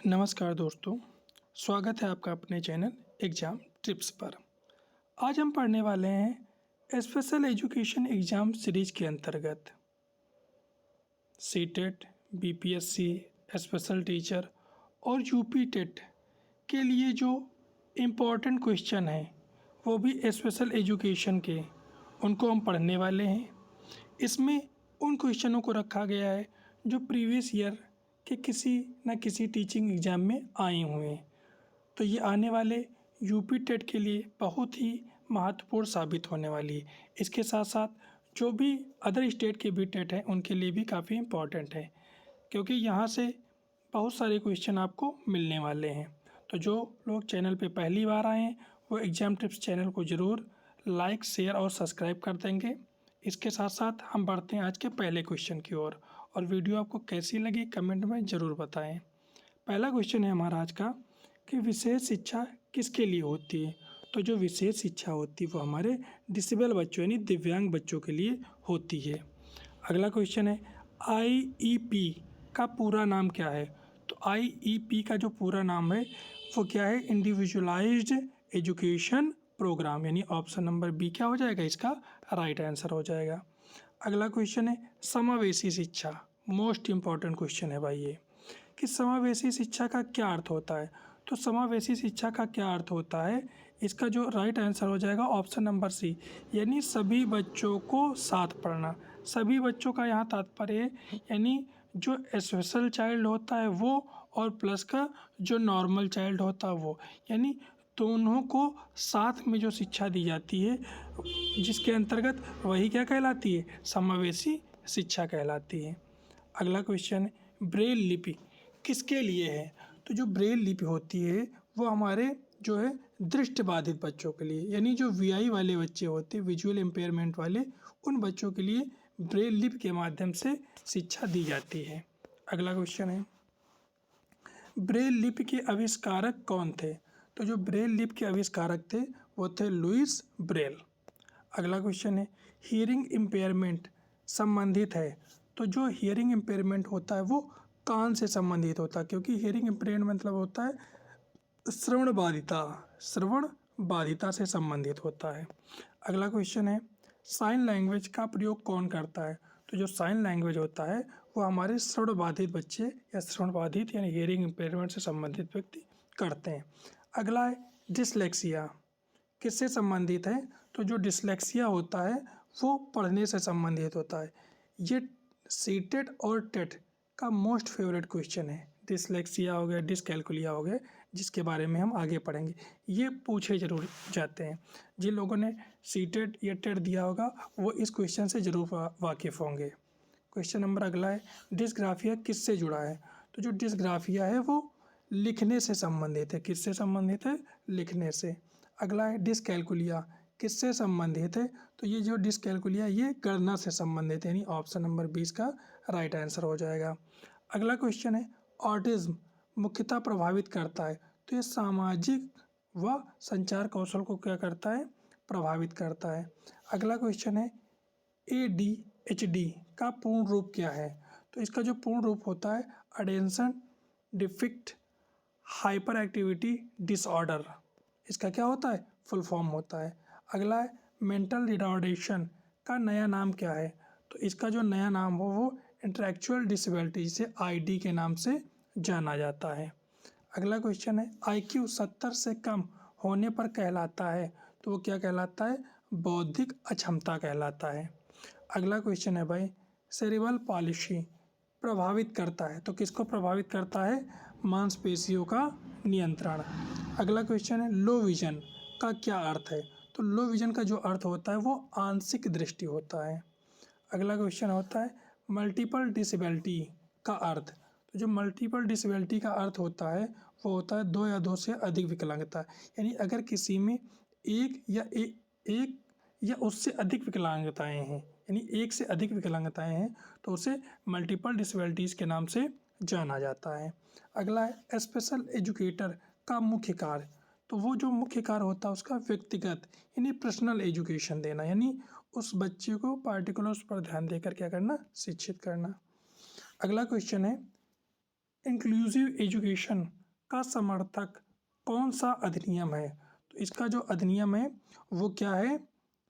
नमस्कार दोस्तों, स्वागत है आपका अपने चैनल एग्ज़ाम टिप्स पर। आज हम पढ़ने वाले हैं स्पेशल एजुकेशन एग्ज़ाम सीरीज के अंतर्गत सीटेट, बीपीएससी, स्पेशल टीचर और यूपी टेट के लिए जो इम्पोर्टेंट क्वेश्चन हैं वो भी स्पेशल एजुकेशन के, उनको हम पढ़ने वाले हैं। इसमें उन क्वेश्चनों को रखा गया है जो प्रीवियस ईयर के किसी न किसी टीचिंग एग्ज़ाम में आए हुए हैं। तो ये आने वाले यूपी टेट के लिए बहुत ही महत्वपूर्ण साबित होने वाली है। इसके साथ साथ जो भी अदर स्टेट के भी टेट हैं उनके लिए भी काफ़ी इम्पोर्टेंट है, क्योंकि यहाँ से बहुत सारे क्वेश्चन आपको मिलने वाले हैं। तो जो लोग चैनल पे पहली बार आए हैं वो एग्ज़ाम टिप्स चैनल को ज़रूर लाइक, शेयर और सब्सक्राइब कर देंगे। इसके साथ साथ हम बढ़ते हैं आज के पहले क्वेश्चन की ओर, और वीडियो आपको कैसी लगी कमेंट में ज़रूर बताएं। पहला क्वेश्चन है हमारा आज का कि विशेष शिक्षा किसके लिए होती है। तो जो विशेष शिक्षा होती है वो हमारे डिसेबल बच्चों यानी दिव्यांग बच्चों के लिए होती है। अगला क्वेश्चन है आईईपी का पूरा नाम क्या है। तो आईईपी का जो पूरा नाम है वो क्या है, इंडिविजुअलाइज्ड एजुकेशन प्रोग्राम, यानी ऑप्शन नंबर बी क्या हो जाएगा, इसका राइट आंसर हो जाएगा। अगला क्वेश्चन है समावेशी शिक्षा, मोस्ट इम्पॉर्टेंट क्वेश्चन है भाई ये, कि समावेशी शिक्षा का क्या अर्थ होता है। तो समावेशी शिक्षा का क्या अर्थ होता है, इसका जो राइट आंसर हो जाएगा ऑप्शन नंबर सी, यानी सभी बच्चों को साथ पढ़ना। सभी बच्चों का यहाँ तात्पर्य है यानी जो स्पेशल चाइल्ड होता है वो और प्लस का जो नॉर्मल चाइल्ड होता है वो, यानी दोनों को साथ में जो शिक्षा दी जाती है जिसके अंतर्गत वही क्या कहलाती है, समावेशी शिक्षा कहलाती है। अगला क्वेश्चन है ब्रेल लिपि किसके लिए है। तो जो ब्रेल लिपि होती है वो हमारे जो है दृष्टिबाधित बच्चों के लिए, यानी जो वीआई वाले बच्चे होते हैं, विजुअल इम्पेयरमेंट वाले, उन बच्चों के लिए ब्रेल लिपि के माध्यम से शिक्षा दी जाती है। अगला क्वेश्चन है ब्रेल लिपि के आविष्कारक कौन थे। तो जो ब्रेल लिपि के आविष्कारक थे वो थे लुइस ब्रेल। अगला क्वेश्चन है हियरिंग इम्पेयरमेंट संबंधित है। तो जो हियरिंग इम्पेयरमेंट होता है वो कान से संबंधित होता है, क्योंकि हियरिंग इम्पेयरमेंट मतलब होता है श्रवण बाधिता से संबंधित होता है। अगला क्वेश्चन है साइन लैंग्वेज का प्रयोग कौन करता है। तो जो साइन लैंग्वेज होता है वो हमारे श्रवण बाधित बच्चे या श्रवण बाधित यानी हियरिंग इम्पेयरमेंट से संबंधित व्यक्ति करते हैं। अगला है डिसलेक्सिया किससे संबंधित है। तो जो डिसलेक्सिया होता है वो पढ़ने से संबंधित होता है। ये सीटेट और टेट का मोस्ट फेवरेट क्वेश्चन है। डिसलेक्सिया हो गया, डिसकैलकुलिया हो गया, जिसके बारे में हम आगे पढ़ेंगे। ये पूछे जरूर जाते हैं। जिन लोगों ने सीटेट या टेट दिया होगा वो इस क्वेश्चन से ज़रूर वाकिफ़ होंगे। क्वेश्चन नंबर अगला है डिस्ग्राफिया किससे जुड़ा है। तो जो डिस्ग्राफिया है वो लिखने से संबंधित है। किससे संबंधित है, लिखने से। अगला है डिसकैलकुलिया किससे संबंधित है। तो ये जो डिसकैलकुलिया ये गणना से संबंधित है, यानी ऑप्शन नंबर 20 का राइट आंसर हो जाएगा। अगला क्वेश्चन है ऑटिज्म मुख्यतः प्रभावित करता है। तो ये सामाजिक व संचार कौशल को क्या करता है, प्रभावित करता है। अगला क्वेश्चन है ADHD का पूर्ण रूप क्या है। तो इसका जो पूर्ण रूप होता है attention deficit hyper activity disorder, इसका क्या होता है, फुल फॉर्म होता है। अगला है मेंटल रिटार्डेशन का नया नाम क्या है। तो इसका जो नया नाम हो वो इंटेलेक्चुअल डिसेबिलिटी, जिसे ID के नाम से जाना जाता है। अगला क्वेश्चन है IQ 70 से कम होने पर कहलाता है। तो वो क्या कहलाता है, बौद्धिक अक्षमता कहलाता है। अगला क्वेश्चन है भाई सेरिब्रल पॉलिसी प्रभावित करता है। तो किसको प्रभावित करता है, मांसपेशियों का नियंत्रण। अगला क्वेश्चन है लो विजन का क्या अर्थ है। तो लो विजन का जो अर्थ होता है वो आंशिक दृष्टि होता है। अगला क्वेश्चन होता है मल्टीपल डिसेबिलिटी का अर्थ। तो जो मल्टीपल डिसेबिलिटी का अर्थ होता है वो होता है 2 या 2 से अधिक विकलांगता, यानी अगर किसी में एक या उससे अधिक विकलांगताएं हैं, यानी एक से अधिक विकलांगताएं हैं तो उसे मल्टीपल डिसेबिलिटीज़ के नाम से जाना जाता है। अगला है स्पेशल एजुकेटर का मुख्य कार्य। तो वो जो मुख्य कार्य होता है उसका व्यक्तिगत यानी पर्सनल एजुकेशन देना, यानी उस बच्चे को पार्टिकुलर उस पर ध्यान देकर क्या करना, शिक्षित करना। अगला क्वेश्चन है इंक्लूसिव एजुकेशन का समर्थक कौन सा अधिनियम है? तो इसका जो अधिनियम है वो क्या है?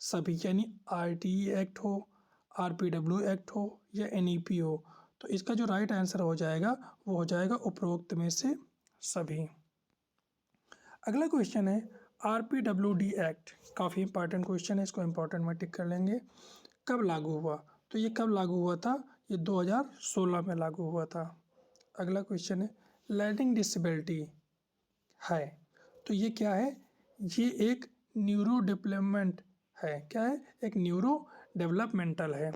सभी, यानी आरटीई एक्ट हो, आरपीडब्ल्यू एक्ट हो या एनईपी हो। तो इसका जो राइट आंसर हो जाएगा वो हो जाएगा उपरोक्त में से सभी। अगला क्वेश्चन है आरपीडब्ल्यूडी एक्ट, काफ़ी इंपॉर्टेंट क्वेश्चन है, इसको इंपॉर्टेंट में टिक कर लेंगे। कब लागू हुआ? तो ये कब लागू हुआ था? ये 2016 में लागू हुआ था। अगला क्वेश्चन है लर्निंग डिसेबिलिटी है, तो ये क्या है? ये एक न्यूरो डेवलपमेंट है। क्या है? एक न्यूरो डेवलपमेंटल है,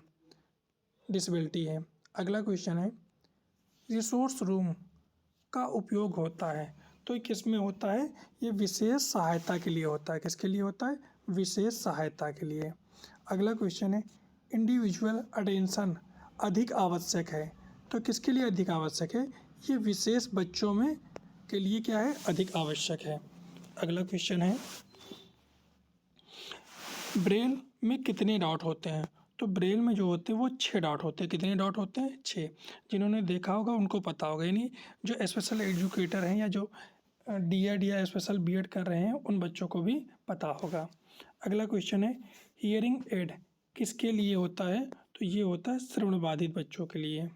डिसेबिलिटी है। अगला क्वेश्चन है रिसोर्स रूम का उपयोग होता है, तो ये किस में होता है? ये विशेष सहायता के लिए होता है। किसके लिए होता है? विशेष सहायता के लिए। अगला क्वेश्चन है इंडिविजुअल अटेंशन अधिक आवश्यक है, तो किसके लिए अधिक आवश्यक है? ये विशेष बच्चों में के लिए क्या है? अधिक आवश्यक है। अगला क्वेश्चन है ब्रेल में कितने डॉट होते हैं? तो ब्रेल में जो होते हैं वो 6 डॉट होते हैं। कितने डॉट होते हैं? 6। जिन्होंने देखा होगा उनको पता होगा, यानी जो स्पेशल एजुकेटर हैं या जो डीएड या स्पेशल बीएड कर रहे हैं उन बच्चों को भी पता होगा। अगला क्वेश्चन है हियरिंग एड किसके लिए होता है? तो ये होता है श्रवण बाधित बच्चों के लिए।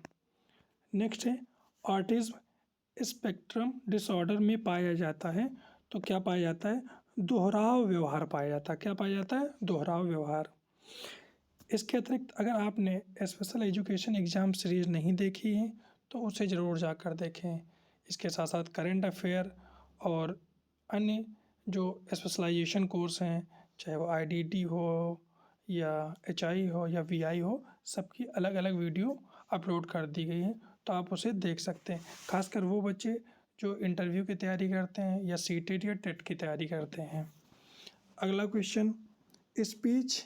नेक्स्ट है ऑटिज्म स्पेक्ट्रम डिसऑर्डर में पाया जाता है, तो क्या पाया जाता है? दोहराव व्यवहार पाया जाता है। क्या पाया जाता है? दोहराव व्यवहार। इसके अतिरिक्त अगर आपने स्पेशल एजुकेशन एग्ज़ाम सीरीज़ नहीं देखी है तो उसे ज़रूर जाकर देखें। इसके साथ साथ करेंट अफेयर और अन्य जो स्पेशलाइजेशन कोर्स हैं, चाहे वो आईडीडी हो या एचआई हो या वीआई हो, सबकी अलग अलग वीडियो अपलोड कर दी गई है, तो आप उसे देख सकते हैं। खासकर वो बच्चे जो इंटरव्यू की तैयारी करते हैं या सीटेट या टेट की तैयारी करते हैं। अगला क्वेश्चन स्पीच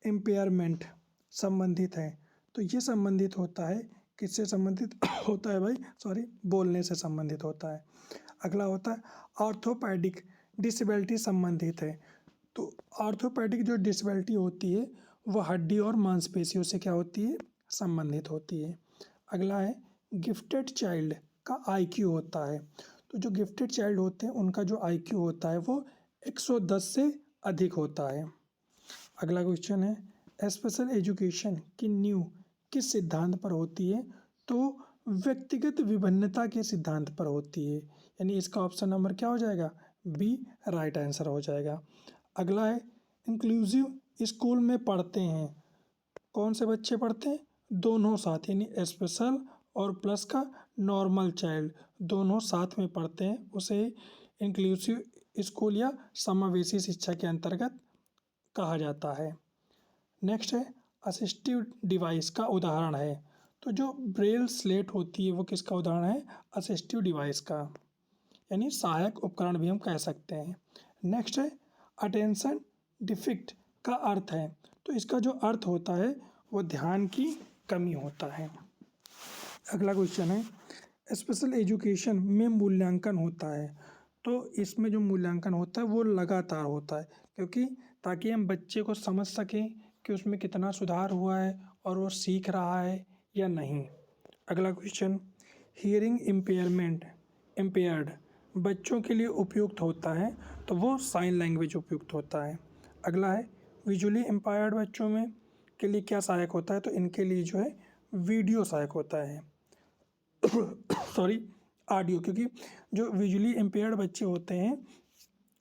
इम्पेयरमेंट संबंधित है, तो ये संबंधित होता है किससे संबंधित होता है भाई? सॉरी, बोलने से संबंधित होता है। अगला होता है ऑर्थोपेडिक डिसेबिलिटी संबंधित है, तो ऑर्थोपेडिक जो डिसेबिलिटी होती है वह हड्डी और मांसपेशियों से क्या होती है? संबंधित होती है। अगला है गिफ्टेड चाइल्ड का आईक्यू होता है, तो जो गिफ्टेड चाइल्ड होते हैं उनका जो आईक्यू होता है वो 110 से अधिक होता है। अगला क्वेश्चन है स्पेशल एजुकेशन की नींव किस सिद्धांत पर होती है? तो व्यक्तिगत विभिन्नता के सिद्धांत पर होती है, यानी इसका ऑप्शन नंबर क्या हो जाएगा? बी राइट आंसर हो जाएगा। अगला है इंक्लूसिव स्कूल में पढ़ते हैं, कौन से बच्चे पढ़ते हैं? दोनों साथ, यानी स्पेशल और प्लस का नॉर्मल चाइल्ड दोनों साथ में पढ़ते हैं, उसे इंक्लूसिव स्कूल या समावेशी शिक्षा के अंतर्गत कहा जाता है। नेक्स्ट है असिस्टिव डिवाइस का उदाहरण है, तो जो ब्रेल स्लेट होती है वो किसका उदाहरण है? असिस्टिव डिवाइस का, यानी सहायक उपकरण भी हम कह सकते हैं। नेक्स्ट है अटेंशन डिफिक्ट का अर्थ है, तो इसका जो अर्थ होता है वो ध्यान की कमी होता है। अगला क्वेश्चन है स्पेशल एजुकेशन में मूल्यांकन होता है, तो इसमें जो मूल्यांकन होता है वो लगातार होता है, क्योंकि ताकि हम बच्चे को समझ सकें कि उसमें कितना सुधार हुआ है और वो सीख रहा है या नहीं। अगला क्वेश्चन हियरिंग इम्पेयर्ड बच्चों के लिए उपयुक्त होता है, तो वो साइन लैंग्वेज उपयुक्त होता है। अगला है विजुअली इम्पेयर्ड बच्चों में के लिए क्या सहायक होता है? तो इनके लिए जो है वीडियो सहायक होता है सॉरी, ऑडियो, क्योंकि जो विजुअली इम्पेयर्ड बच्चे होते हैं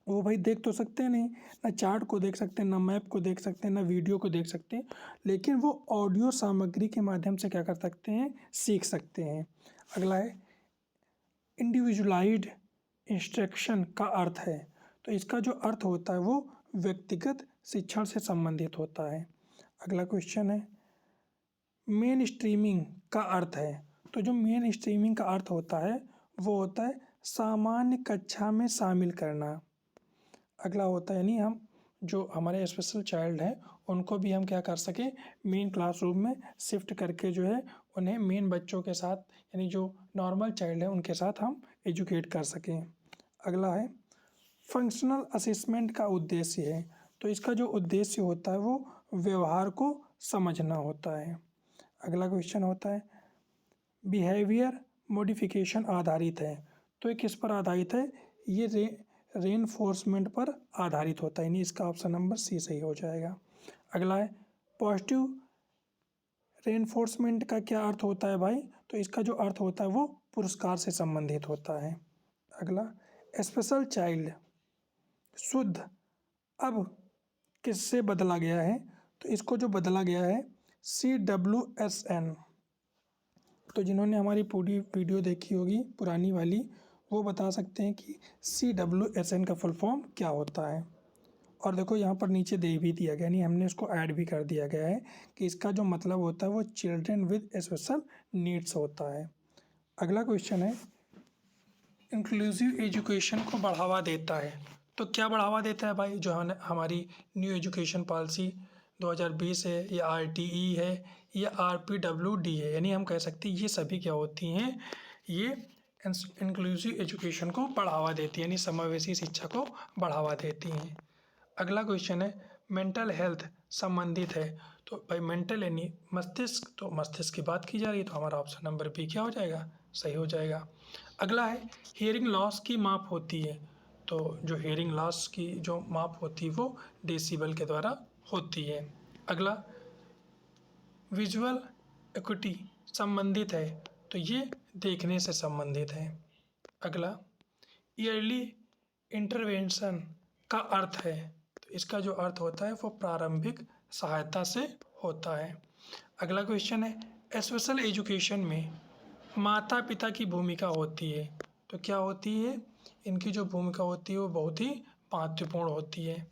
वो भाई देख तो सकते हैं नहीं, ना चार्ट को देख सकते हैं, ना मैप को देख सकते हैं, ना वीडियो को देख सकते हैं, लेकिन वो ऑडियो सामग्री के माध्यम से क्या कर सकते हैं? सीख सकते हैं। अगला है इंडिविजुअलाइज्ड इंस्ट्रक्शन का अर्थ है, तो इसका जो अर्थ होता है वो व्यक्तिगत शिक्षण से संबंधित होता है। अगला क्वेश्चन है मेन स्ट्रीमिंग का अर्थ है, तो जो मेन स्ट्रीमिंग का अर्थ होता है वो होता है सामान्य कक्षा में शामिल करना। अगला होता है यानी हम जो हमारे स्पेशल चाइल्ड हैं उनको भी हम क्या कर सकें? मेन क्लासरूम में शिफ्ट करके जो है उन्हें मेन बच्चों के साथ, यानी जो नॉर्मल चाइल्ड है उनके साथ हम एजुकेट कर सकें। अगला है फंक्शनल असेसमेंट का उद्देश्य है, तो इसका जो उद्देश्य होता है वो व्यवहार को समझना होता है। अगला क्वेश्चन होता है बिहेवियर मॉडिफिकेशन आधारित है, तो ये किस पर आधारित है? ये रेनफोर्समेंट पर आधारित होता है, यानी इसका ऑप्शन नंबर सी सही हो जाएगा। अगला है पॉजिटिव रेनफोर्समेंट का क्या अर्थ होता है भाई? तो इसका जो अर्थ होता है वो पुरस्कार से संबंधित होता है। अगला स्पेशल चाइल्ड शुद्ध अब किससे बदला गया है? तो इसको जो बदला गया है CWSN। तो जिन्होंने हमारी पूरी वीडियो देखी होगी पुरानी वाली, वो बता सकते हैं कि CWSN का फुल फॉर्म क्या होता है। और देखो यहाँ पर नीचे दे भी दिया गया, नहीं हमने उसको ऐड भी कर दिया गया है कि इसका जो मतलब होता है वो चिल्ड्रन विद स्पेशल नीड्स होता है। अगला क्वेश्चन है इंक्लूसिव एजुकेशन को बढ़ावा देता है। तो क्या बढ़ावा देता है भाई? जो हमारी न्यू एजुकेशन पॉलिसी 2020 है, या RTE है, या RPWD है, यानी हम कह सकते हैं ये सभी क्या होती हैं, ये इंक्लूसिव एजुकेशन को बढ़ावा देती है, यानी समावेशी शिक्षा को बढ़ावा देती हैं। अगला क्वेश्चन है मेंटल हेल्थ संबंधित है। तो भाई मेंटल यानी मस्तिष्क, तो मस्तिष्क की बात की जा रही है, तो हमारा ऑप्शन नंबर बी क्या हो जाएगा? सही हो जाएगा। अगला है हियरिंग लॉस की माप होती है। तो जो हियरिंग लॉस की जो माप होती है वो डेसिबल के द्वारा होती है। अगला विजुअल एक्यूटी संबंधित है, तो ये देखने से संबंधित है। अगला ईयरली इंटरवेंशन का अर्थ है, तो इसका जो अर्थ होता है वो प्रारंभिक सहायता से होता है। अगला क्वेश्चन है स्पेशल एजुकेशन में माता पिता की भूमिका होती है। तो क्या होती है? इनकी जो भूमिका होती है वो बहुत ही महत्वपूर्ण होती है।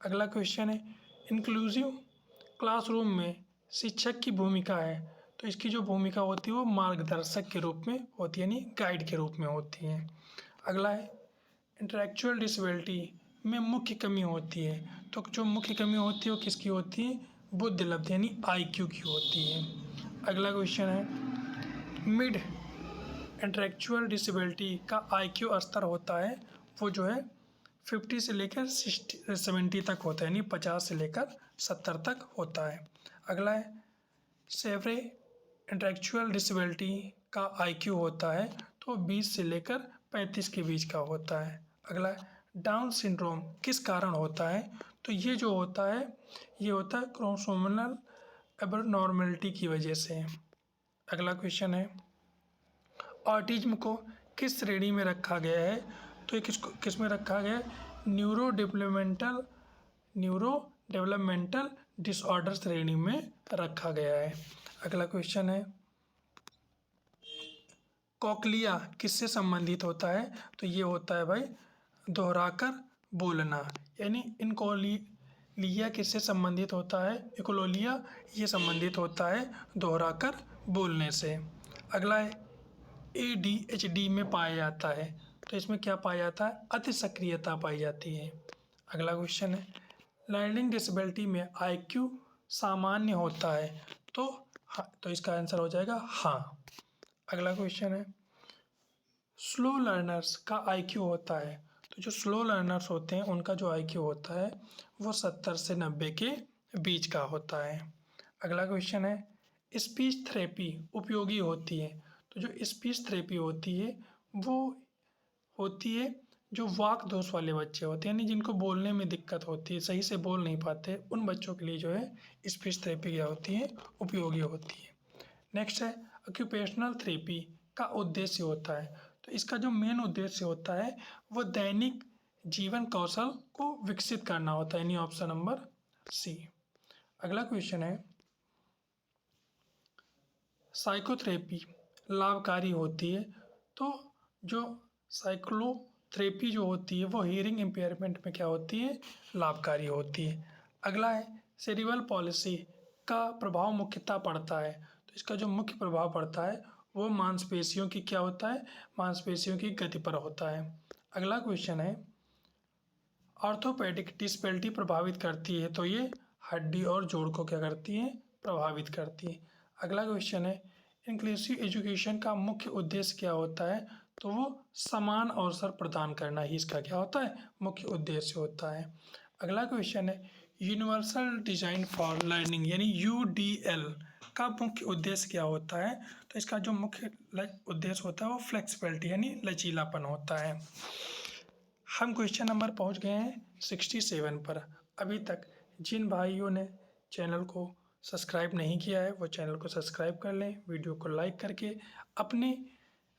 अगला क्वेश्चन है इंक्लूसिव क्लासरूम में शिक्षक की भूमिका है। तो इसकी जो भूमिका होती है वो मार्गदर्शक के रूप में होती है, यानी गाइड के रूप में होती है। अगला है इंटेलेक्चुअल डिसेबिलिटी में मुख्य कमी होती है। तो जो मुख्य कमी होती है वो किसकी होती है? बुद्धि लब्धि यानी IQ की होती है। अगला क्वेश्चन है मिड इंटेलेक्चुअल डिसेबिलिटी का IQ स्तर होता है वो जो है 50 से लेकर 70 तक होता है, यानी 50 से लेकर 70 तक होता है। अगला है सेवरे इंटेलेक्चुअल डिसेबिलिटी का IQ होता है तो 20 से लेकर 35 के बीच का होता है। अगला डाउन सिंड्रोम किस कारण होता है? तो ये जो होता है ये होता है क्रोमोसोमल एबनॉर्मलिटी की वजह से। अगला क्वेश्चन है ऑटिज्म को किस श्रेणी में रखा गया है? तो ये किस में रखा गया है? न्यूरो डेवलपमेंटल डिसऑर्डर श्रेणी में रखा गया है। अगला क्वेश्चन है कॉकलिया किससे संबंधित होता है? तो ये होता है भाई दोहराकर बोलना, यानी इनकोलिया किससे संबंधित होता है? इकोलोलिया ये संबंधित होता है दोहराकर बोलने से। अगला है ADHD में पाया जाता है, तो इसमें क्या पाया जाता है? अति सक्रियता पाई जाती है। अगला क्वेश्चन है लर्निंग डिसेबिलिटी में IQ सामान्य होता है, तो हाँ, तो इसका आंसर हो जाएगा हाँ। अगला क्वेश्चन है स्लो लर्नर्स का IQ होता है। तो जो स्लो लर्नर्स होते हैं उनका जो IQ होता है वो 70 से 90 के बीच का होता है। अगला क्वेश्चन है स्पीच थेरेपी उपयोगी होती है। तो जो स्पीच थेरेपी होती है वो होती है जो वाक दोष वाले बच्चे होते हैं, यानी जिनको बोलने में दिक्कत होती है, सही से बोल नहीं पाते, उन बच्चों के लिए जो है स्पीच थेरेपी क्या होती है? उपयोगी होती है। नेक्स्ट है ऑक्यूपेशनल थेरेपी का उद्देश्य होता है। तो इसका जो मेन उद्देश्य होता है वो दैनिक जीवन कौशल को विकसित करना होता है, यानी ऑप्शन नंबर सी। अगला क्वेश्चन है साइकोथेरेपी लाभकारी होती है। तो जो साइक्लोथेरेपी जो होती है वो हियरिंग इम्पेयरमेंट में क्या होती है? लाभकारी होती है। अगला है सेरिब्रल पॉलिसी का प्रभाव मुख्यतः पड़ता है। तो इसका जो मुख्य प्रभाव पड़ता है वो मांसपेशियों की क्या होता है? मांसपेशियों की गति पर होता है। अगला क्वेश्चन है ऑर्थोपेडिक डिसेबिलिटी प्रभावित करती है, तो ये हड्डी और जोड़ को क्या करती है? प्रभावित करती है। अगला क्वेश्चन है इंक्लूसिव एजुकेशन का मुख्य उद्देश्य क्या होता है? तो वो समान अवसर प्रदान करना ही इसका क्या होता है? मुख्य उद्देश्य होता है। अगला क्वेश्चन है यूनिवर्सल डिज़ाइन फॉर लर्निंग यानी UDL का मुख्य उद्देश्य क्या होता है? तो इसका जो मुख्य उद्देश्य होता है वो फ्लेक्सिबिलिटी यानी लचीलापन होता है। हम क्वेश्चन नंबर पहुंच गए हैं 67 पर। अभी तक जिन भाइयों ने चैनल को सब्सक्राइब नहीं किया है वो चैनल को सब्सक्राइब कर लें, वीडियो को लाइक करके अपने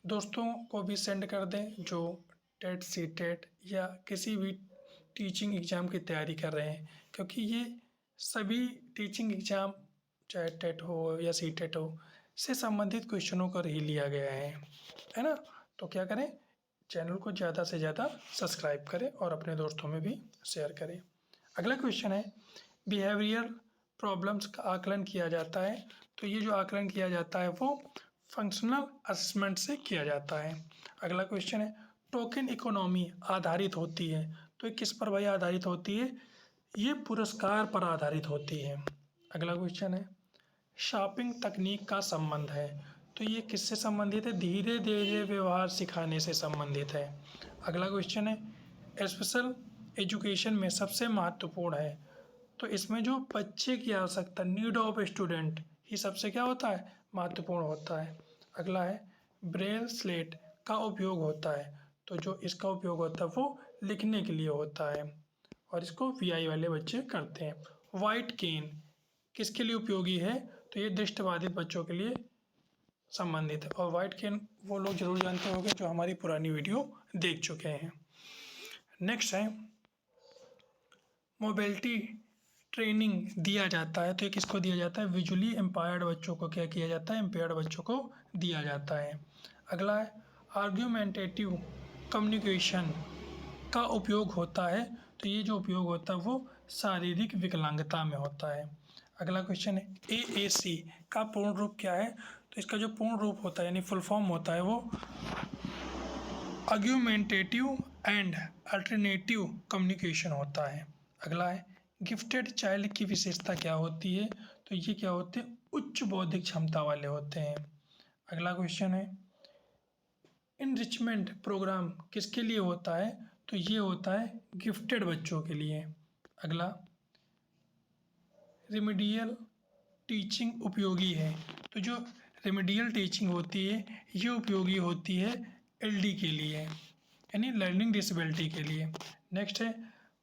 दोस्तों को भी सेंड कर दें जो टेट सीटेट या किसी भी टीचिंग एग्ज़ाम की तैयारी कर रहे हैं, क्योंकि ये सभी टीचिंग एग्ज़ाम चाहे टेट हो या सीटेट हो से संबंधित क्वेश्चनों को ही लिया गया है ना। तो क्या करें, चैनल को ज़्यादा से ज़्यादा सब्सक्राइब करें और अपने दोस्तों में भी शेयर करें। अगला क्वेश्चन है बिहेवियर प्रॉब्लम्स का आकलन किया जाता है। तो ये जो आकलन किया जाता है वो फंक्शनल असेसमेंट से किया जाता है। अगला क्वेश्चन है टोकन इकोनॉमी आधारित होती है। तो ये किस पर भाई आधारित होती है? ये पुरस्कार पर आधारित होती है। अगला क्वेश्चन है शॉपिंग तकनीक का संबंध है। तो ये किससे संबंधित है? धीरे धीरे व्यवहार सिखाने से संबंधित है। अगला क्वेश्चन है स्पेशल एजुकेशन में सबसे महत्वपूर्ण है। तो इसमें जो बच्चे की आवश्यकता नीड ऑफ स्टूडेंट ही सबसे क्या होता है? महत्वपूर्ण होता है। अगला है ब्रेल स्लेट का उपयोग होता है। तो जो इसका उपयोग होता है वो लिखने के लिए होता है और इसको वीआई वाले बच्चे करते हैं। वाइट केन किसके लिए उपयोगी है? तो ये दृष्टिबाधित बच्चों के लिए संबंधित है। और वाइट केन वो लोग जरूर जानते होंगे जो हमारी पुरानी वीडियो देख चुके हैं। नेक्स्ट है मोबिलिटी ट्रेनिंग दिया जाता है। तो ये किसको दिया जाता है? विजुअली एम्पायर्ड बच्चों को क्या किया जाता है? एम्पेयर्ड बच्चों को दिया जाता है। अगला है आर्ग्यूमेंटेटिव कम्युनिकेशन का उपयोग होता है। तो ये जो उपयोग होता है वो शारीरिक विकलांगता में होता है। अगला क्वेश्चन है AAC का पूर्ण रूप क्या है? तो इसका जो पूर्ण रूप होता है यानी फुल फॉर्म होता है वो आर्ग्यूमेंटेटिव एंड अल्टरनेटिव कम्युनिकेशन होता है। अगला है गिफ्टेड चाइल्ड की विशेषता क्या होती है? तो ये क्या होते हैं? उच्च बौद्धिक क्षमता वाले होते हैं। अगला क्वेश्चन है इनरिचमेंट प्रोग्राम किसके लिए होता है? तो ये होता है गिफ्टेड बच्चों के लिए। अगला रेमेडियल टीचिंग उपयोगी है। तो जो रेमेडियल टीचिंग होती है ये उपयोगी होती है LD के लिए यानी लर्निंग डिसेबिलिटी के लिए। नेक्स्ट है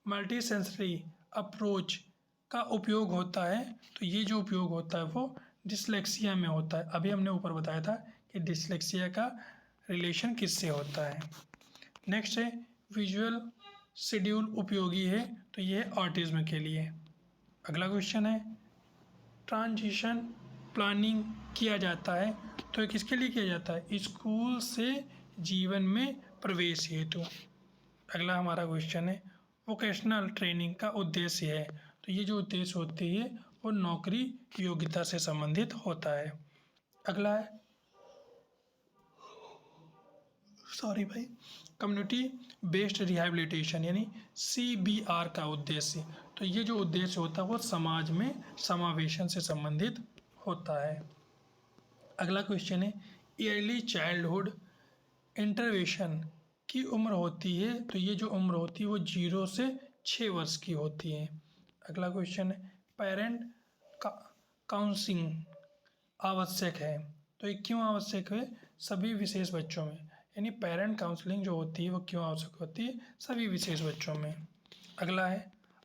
मल्टी सेंसरी अप्रोच का उपयोग होता है। तो ये जो उपयोग होता है वो डिसलेक्सिया में होता है। अभी हमने ऊपर बताया था कि डिसलेक्सिया का रिलेशन किससे होता है। नेक्स्ट है विजुअल शेड्यूल उपयोगी है। तो ये है ऑटिज्म के लिए। अगला क्वेश्चन है ट्रांजिशन प्लानिंग किया जाता है। तो ये किसके लिए किया जाता है? स्कूल से जीवन में प्रवेश हेतु। अगला हमारा क्वेश्चन है वोकेशनल ट्रेनिंग का उद्देश्य है। तो ये जो उद्देश्य होती है वो नौकरी योग्यता से संबंधित होता है। अगला है कम्युनिटी बेस्ड रिहैबिलिटेशन यानी CBR का उद्देश्य। तो ये जो उद्देश्य होता है वो समाज में समावेशन से संबंधित होता है। अगला क्वेश्चन है ईयरली चाइल्डहुड इंटरवेंशन की उम्र होती है। तो ये जो उम्र होती है वो 0 से 6 वर्ष की होती है। अगला क्वेश्चन है पेरेंट काउंसलिंग आवश्यक है। तो ये क्यों आवश्यक है? सभी विशेष बच्चों में यानी पेरेंट काउंसलिंग जो होती है वो क्यों आवश्यक होती है? सभी विशेष बच्चों में। अगला है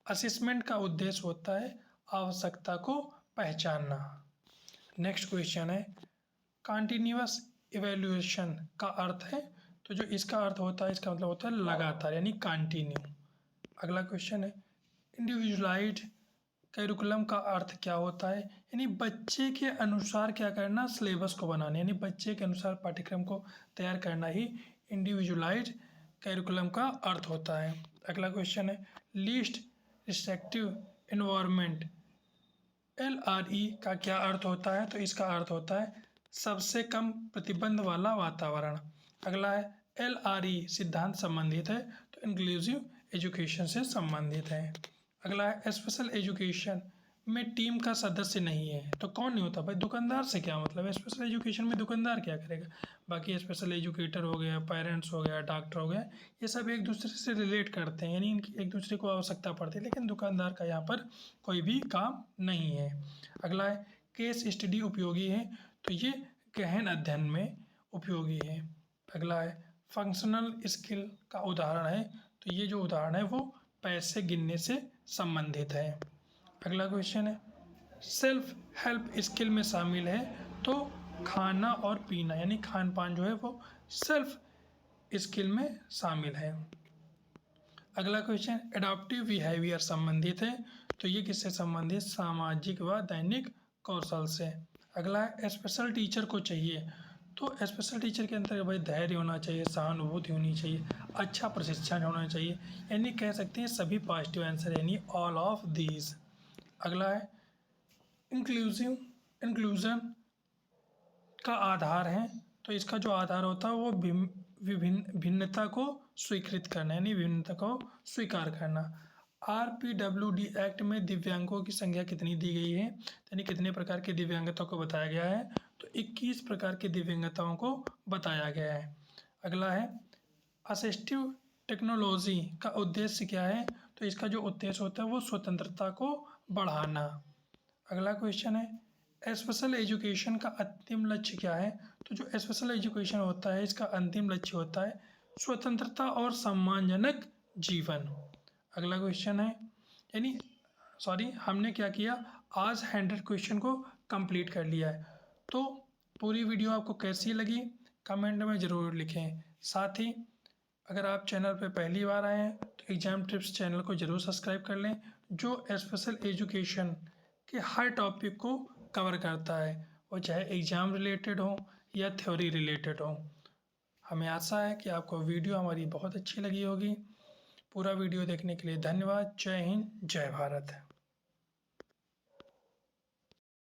असेसमेंट का उद्देश्य होता है आवश्यकता को पहचानना। नेक्स्ट क्वेश्चन है कंटिन्यूअस इवैल्यूएशन का अर्थ है। तो जो इसका अर्थ होता है इसका मतलब होता है लगातार यानी कंटिन्यू। अगला क्वेश्चन है इंडिविजुअलाइज्ड करिकुलम का अर्थ क्या होता है? यानी बच्चे के अनुसार क्या करना? सिलेबस को बनाना यानी बच्चे के अनुसार पाठ्यक्रम को तैयार करना ही इंडिविजुअलाइज्ड करिकुलम का अर्थ होता है। अगला क्वेश्चन है लीस्ट रिस्ट्रिक्टिव एनवायरनमेंट LRE का क्या अर्थ होता है? तो इसका अर्थ होता है सबसे कम प्रतिबंध वाला वातावरण। अगला है LRE सिद्धांत संबंधित है तो इंक्लूसिव एजुकेशन से संबंधित है। अगला है स्पेशल एजुकेशन में टीम का सदस्य नहीं है। तो कौन नहीं होता भाई? दुकानदार से क्या मतलब है? स्पेशल एजुकेशन में दुकानदार क्या करेगा? बाकी स्पेशल एजुकेटर हो गया, पेरेंट्स हो गया, डॉक्टर हो गया, ये सब एक दूसरे से रिलेट करते हैं यानी इनकी एक दूसरे को आवश्यकता पड़ती है, लेकिन दुकानदार का यहाँ पर कोई भी काम नहीं है। अगला है केस स्टडी उपयोगी है, तो ये गहन अध्ययन में उपयोगी है। अगला है फंक्शनल स्किल का उदाहरण है, तो ये जो उदाहरण है वो पैसे गिनने से संबंधित है। अगला क्वेश्चन है सेल्फ हेल्प स्किल में शामिल है, तो खाना और पीना यानी खान पान जो है वो सेल्फ स्किल में शामिल है। अगला क्वेश्चन एडाप्टिव बिहेवियर संबंधित है, तो ये किससे संबंधित, सामाजिक व दैनिक कौशल से। अगला है स्पेशल टीचर को चाहिए, तो स्पेशल टीचर के अंतर्गत भाई धैर्य होना चाहिए, सहानुभूति होनी चाहिए, अच्छा प्रशिक्षण होना चाहिए, यानी कह सकते हैं सभी पॉजिटिव आंसर यानी ऑल ऑफ दीज। अगला है इंक्लूजन का आधार है, तो इसका जो आधार होता है वो भिन्नता को स्वीकृत करना यानी भिन्नता को स्वीकार करना। RPWD एक्ट में दिव्यांगों की संख्या कितनी दी गई है, यानी कितने प्रकार की दिव्यांगता को बताया गया है, तो 21 प्रकार की दिव्यांगताओं को बताया गया है। अगला है असिस्टिव टेक्नोलॉजी का उद्देश्य क्या है, तो इसका जो उद्देश्य होता है वो स्वतंत्रता को बढ़ाना। अगला क्वेश्चन है स्पेशल एजुकेशन का अंतिम लक्ष्य क्या है, तो जो स्पेशल एजुकेशन होता है इसका अंतिम लक्ष्य होता है स्वतंत्रता और सम्मानजनक जीवन। अगला क्वेश्चन है हमने क्या किया, आज 100 क्वेश्चन को कंप्लीट कर लिया है। तो पूरी वीडियो आपको कैसी लगी कमेंट में ज़रूर लिखें। साथ ही अगर आप चैनल पर पहली बार आए हैं तो एग्ज़ाम टिप्स चैनल को ज़रूर सब्सक्राइब कर लें, जो स्पेशल एजुकेशन के हर टॉपिक को कवर करता है, वो चाहे एग्ज़ाम रिलेटेड हो या थ्योरी रिलेटेड हो। हमें आशा है कि आपको वीडियो हमारी बहुत अच्छी लगी होगी। पूरा वीडियो देखने के लिए धन्यवाद। जय हिंद, जय भारत।